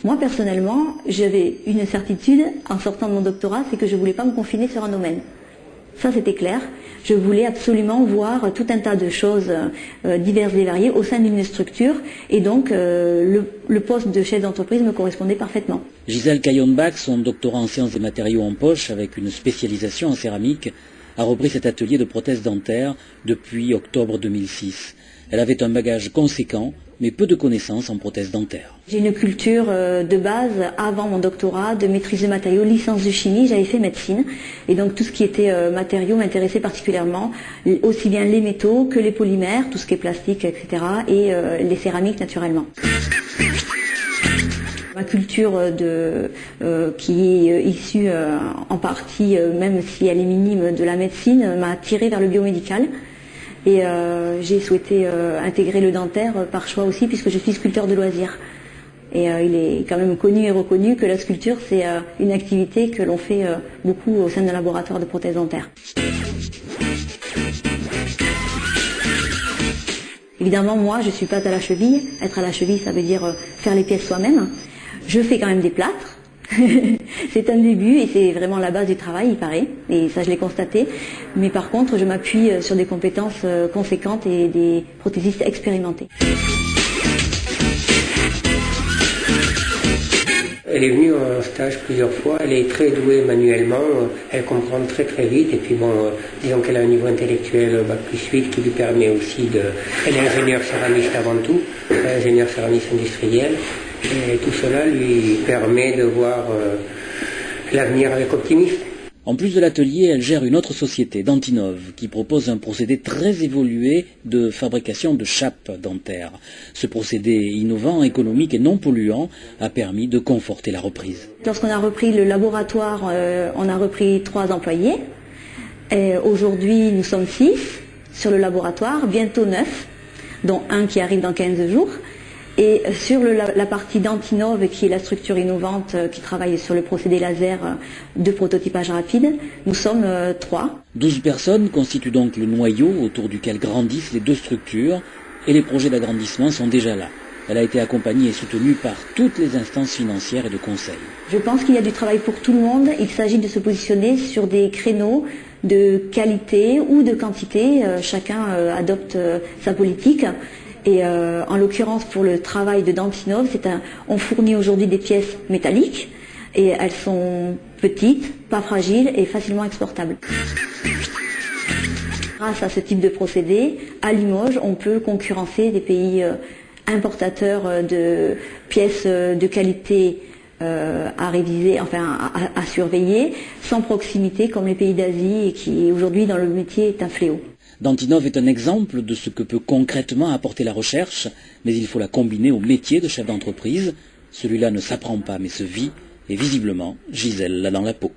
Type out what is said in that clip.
Moi, personnellement, j'avais une certitude en sortant de mon doctorat, c'est que je ne voulais pas me confiner sur un domaine. Ça, c'était clair. Je voulais absolument voir tout un tas de choses diverses et variées au sein d'une structure. Et donc, le poste de chef d'entreprise me correspondait parfaitement. Gisèle Caillonbach, son doctorat en sciences des matériaux en poche, avec une spécialisation en céramique, a repris cet atelier de prothèses dentaires depuis octobre 2006. Elle avait un bagage conséquent, mais peu de connaissances en prothèses dentaires. J'ai une culture de base, avant mon doctorat, de maîtrise de matériaux, licence de chimie, j'avais fait médecine. Et donc tout ce qui était matériaux m'intéressait particulièrement, aussi bien les métaux que les polymères, tout ce qui est plastique, etc. et les céramiques naturellement. Ma culture qui est issue en partie, même si elle est minime, de la médecine, m'a attirée vers le biomédical. Et j'ai souhaité intégrer le dentaire par choix aussi, puisque je suis sculpteur de loisirs. Et il est quand même connu et reconnu que la sculpture, c'est une activité que l'on fait beaucoup au sein d'un laboratoire de prothèses dentaires. Évidemment, moi, je ne suis pas à la cheville. Être à la cheville, ça veut dire faire les pièces soi-même. Je fais quand même des plâtres. C'est un début et c'est vraiment la base du travail, il paraît, et ça je l'ai constaté. Mais par contre, je m'appuie sur des compétences conséquentes et des prothésistes expérimentés. Elle est venue en stage plusieurs fois, elle est très douée manuellement, elle comprend très très vite et puis bon, disons qu'elle a un niveau intellectuel bac+8 qui lui permet aussi de... Elle est ingénieure céramiste avant tout, ingénieure céramiste industrielle. Et tout cela lui permet de voir l'avenir avec optimisme. En plus de l'atelier, elle gère une autre société, Dentinov, qui propose un procédé très évolué de fabrication de chapes dentaires. Ce procédé innovant, économique et non polluant a permis de conforter la reprise. Lorsqu'on a repris le laboratoire, on a repris 3 employés. Aujourd'hui, nous sommes 6 sur le laboratoire, bientôt 9, dont un qui arrive dans 15 jours. Et sur la partie Dentinov, qui est la structure innovante qui travaille sur le procédé laser de prototypage rapide, nous sommes 3. 12 personnes constituent donc le noyau autour duquel grandissent les 2 structures et les projets d'agrandissement sont déjà là. Elle a été accompagnée et soutenue par toutes les instances financières et de conseil. Je pense qu'il y a du travail pour tout le monde. Il s'agit de se positionner sur des créneaux de qualité ou de quantité. Chacun adopte sa politique. Et en l'occurrence, pour le travail de Dentinov, on fournit aujourd'hui des pièces métalliques et elles sont petites, pas fragiles et facilement exportables. Grâce à ce type de procédé, à Limoges, on peut concurrencer des pays importateurs de pièces de qualité à réviser, enfin à surveiller, sans proximité comme les pays d'Asie et qui aujourd'hui dans le métier est un fléau. Dentinov est un exemple de ce que peut concrètement apporter la recherche, mais il faut la combiner au métier de chef d'entreprise. Celui-là ne s'apprend pas mais se vit, et visiblement, Gisèle l'a dans la peau.